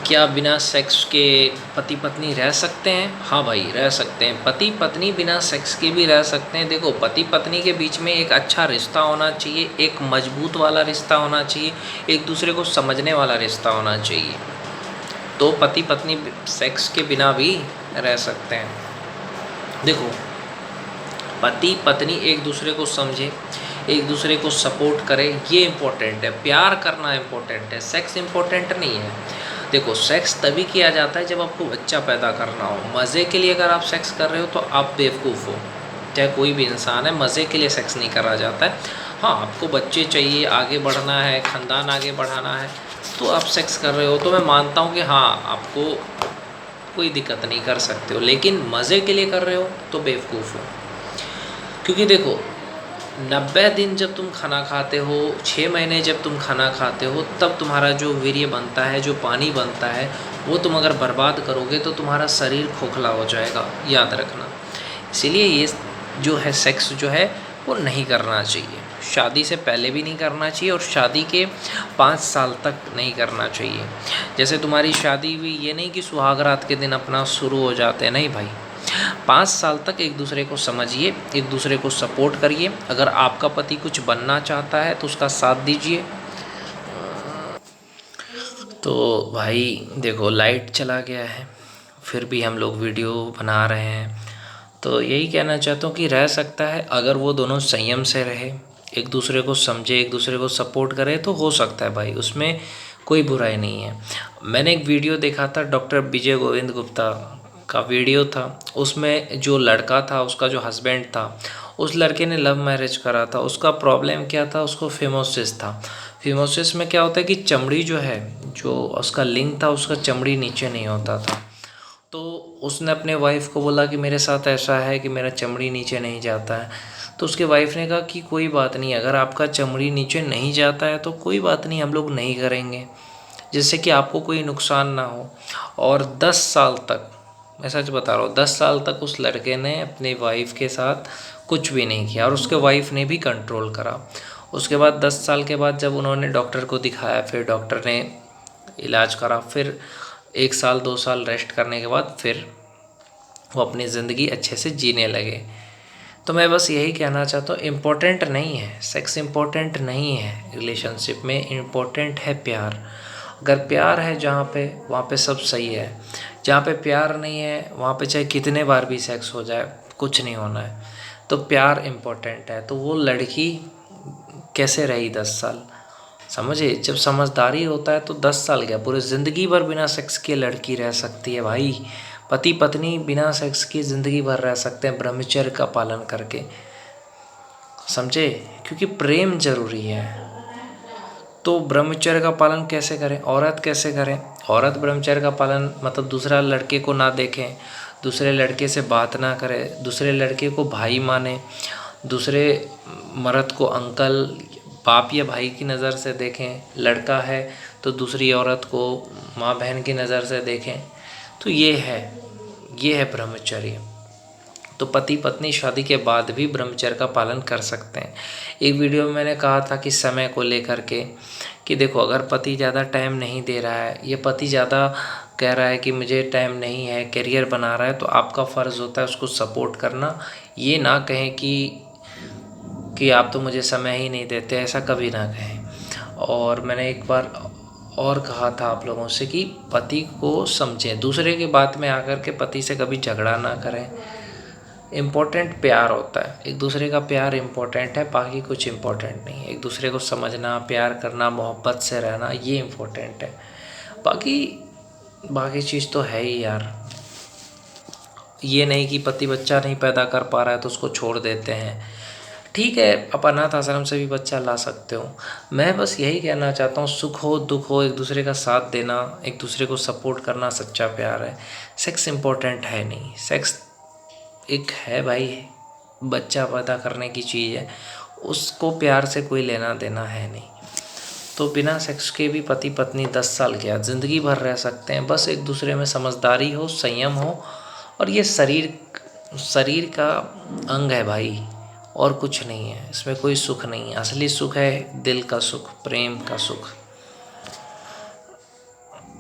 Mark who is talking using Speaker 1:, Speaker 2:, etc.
Speaker 1: क्या बिना सेक्स के पति पत्नी रह सकते हैं? हाँ भाई, रह सकते हैं। पति पत्नी बिना सेक्स के भी रह सकते हैं। देखो, पति पत्नी के बीच में एक अच्छा रिश्ता होना चाहिए, एक मजबूत वाला रिश्ता होना चाहिए, एक दूसरे को समझने वाला रिश्ता होना चाहिए। तो पति पत्नी सेक्स के बिना भी रह सकते हैं। देखो, पति पत्नी एक दूसरे को समझे, एक दूसरे को सपोर्ट करे, ये इम्पोर्टेंट है। प्यार करना इम्पोर्टेंट है, सेक्स इम्पोर्टेंट नहीं है। देखो, सेक्स तभी किया जाता है जब आपको बच्चा पैदा करना हो। मज़े के लिए अगर आप सेक्स कर रहे हो तो आप बेवकूफ़ हो। चाहे कोई भी इंसान है, मज़े के लिए सेक्स नहीं करा जाता है। हाँ, आपको बच्चे चाहिए, आगे बढ़ना है, ख़ानदान आगे बढ़ाना है, तो आप सेक्स कर रहे हो तो मैं मानता हूँ कि हाँ, आपको कोई दिक्कत नहीं, कर सकते हो। लेकिन मज़े के लिए कर रहे हो तो बेवकूफ़ हो। क्योंकि देखो, 90 दिन जब तुम खाना खाते हो, 6 महीने जब तुम खाना खाते हो, तब तुम्हारा जो वीर्य बनता है, जो पानी बनता है, वो तुम अगर बर्बाद करोगे तो तुम्हारा शरीर खोखला हो जाएगा, याद रखना। इसीलिए ये जो है सेक्स जो है वो नहीं करना चाहिए। शादी से पहले भी नहीं करना चाहिए और शादी के 5 साल तक नहीं करना चाहिए। जैसे तुम्हारी शादी हुई, ये नहीं कि सुहागरात के दिन अपना शुरू हो जाते हैं, नहीं भाई। 5 साल तक एक दूसरे को समझिए, एक दूसरे को सपोर्ट करिए। अगर आपका पति कुछ बनना चाहता है तो उसका साथ दीजिए। तो भाई देखो, लाइट चला गया है, फिर भी हम लोग वीडियो बना रहे हैं। तो यही कहना चाहता हूँ कि रह सकता है, अगर वो दोनों संयम से रहे, एक दूसरे को समझे, एक दूसरे को सपोर्ट करे, तो हो सकता है भाई, उसमें कोई बुराई नहीं है। मैंने एक वीडियो देखा था, डॉक्टर विजय गोविंद गुप्ता का वीडियो था। उसमें जो लड़का था, उसका जो हस्बैंड था, उस लड़के ने लव मैरिज करा था। उसका प्रॉब्लम क्या था? उसको फिमोसिस था। फिमोसिस में क्या होता है कि चमड़ी जो है, जो उसका लिंग था, उसका चमड़ी नीचे नहीं होता था। तो उसने अपने वाइफ को बोला कि मेरे साथ ऐसा है कि मेरा चमड़ी नीचे नहीं जाता है। तो उसके वाइफ ने कहा कि कोई बात नहीं, अगर आपका चमड़ी नीचे नहीं जाता है तो कोई बात नहीं, हम लोग नहीं करेंगे, जिससे कि आपको कोई नुकसान ना हो। और 10 साल तक, मैं सच बता रहा हूँ, 10 साल तक उस लड़के ने अपनी वाइफ के साथ कुछ भी नहीं किया और उसके वाइफ ने भी कंट्रोल करा। उसके बाद 10 साल के बाद जब उन्होंने डॉक्टर को दिखाया, फिर डॉक्टर ने इलाज करा, फिर 1 साल 2 साल रेस्ट करने के बाद फिर वो अपनी ज़िंदगी अच्छे से जीने लगे। तो मैं बस यही कहना चाहता हूँ, इम्पोर्टेंट नहीं है सेक्स, इम्पोर्टेंट नहीं है रिलेशनशिप में, इम्पोर्टेंट है प्यार। अगर प्यार है जहाँ पे, वहाँ पे सब सही है। जहाँ पे प्यार नहीं है, वहाँ पे चाहे कितने बार भी सेक्स हो जाए, कुछ नहीं होना है। तो प्यार इम्पोर्टेंट है। तो वो लड़की कैसे रही 10 साल? समझे, जब समझदारी होता है तो 10 साल क्या, पूरी ज़िंदगी भर बिना सेक्स के लड़की रह सकती है भाई। पति पत्नी बिना सेक्स की ज़िंदगी भर रह सकते हैं, ब्रह्मचर्य का पालन करके, समझे, क्योंकि प्रेम जरूरी है। तो ब्रह्मचर्य का पालन कैसे करें? औरत कैसे करें? औरत ब्रह्मचर्य का पालन मतलब दूसरा लड़के को ना देखें, दूसरे लड़के से बात ना करें, दूसरे लड़के को भाई माने, दूसरे मर्द को अंकल, बाप या भाई की नज़र से देखें। लड़का है तो दूसरी औरत को माँ बहन की नज़र से देखें। तो ये है ब्रह्मचर्य। तो पति पत्नी शादी के बाद भी ब्रह्मचर्य का पालन कर सकते हैं। एक वीडियो में मैंने कहा था कि समय को लेकर के, कि देखो, अगर पति ज़्यादा टाइम नहीं दे रहा है, या पति ज़्यादा कह रहा है कि मुझे टाइम नहीं है, करियर बना रहा है, तो आपका फ़र्ज़ होता है उसको सपोर्ट करना। ये ना कहें कि आप तो मुझे समय ही नहीं देते, ऐसा कभी ना कहें। और मैंने एक बार और कहा था आप लोगों से कि पति को समझें, दूसरे की बात में आकर के पति से कभी झगड़ा ना करें। इम्पोर्टेंट प्यार होता है, एक दूसरे का प्यार इम्पोर्टेंट है, बाकी कुछ इम्पोर्टेंट नहीं है। एक दूसरे को समझना, प्यार करना, मोहब्बत से रहना, ये इम्पोर्टेंट है। बाकी बाकी चीज़ तो है ही यार। ये नहीं कि पति बच्चा नहीं पैदा कर पा रहा है तो उसको छोड़ देते हैं। ठीक है, आप अनाथ आश्रम से भी बच्चा ला सकते हो। मैं बस यही कहना चाहता हूँ, सुख हो दुख हो, एक दूसरे का साथ देना, एक दूसरे को सपोर्ट करना सच्चा प्यार है। सेक्स इम्पोर्टेंट है नहीं। सेक्स एक है भाई, बच्चा पैदा करने की चीज़ है, उसको प्यार से कोई लेना देना है नहीं। तो बिना सेक्स के भी पति पत्नी 10 साल क्या, ज़िंदगी भर रह सकते हैं। बस एक दूसरे में समझदारी हो, संयम हो, और ये शरीर का अंग है भाई, और कुछ नहीं है। इसमें कोई सुख नहीं है। असली सुख है दिल का सुख, प्रेम का सुख।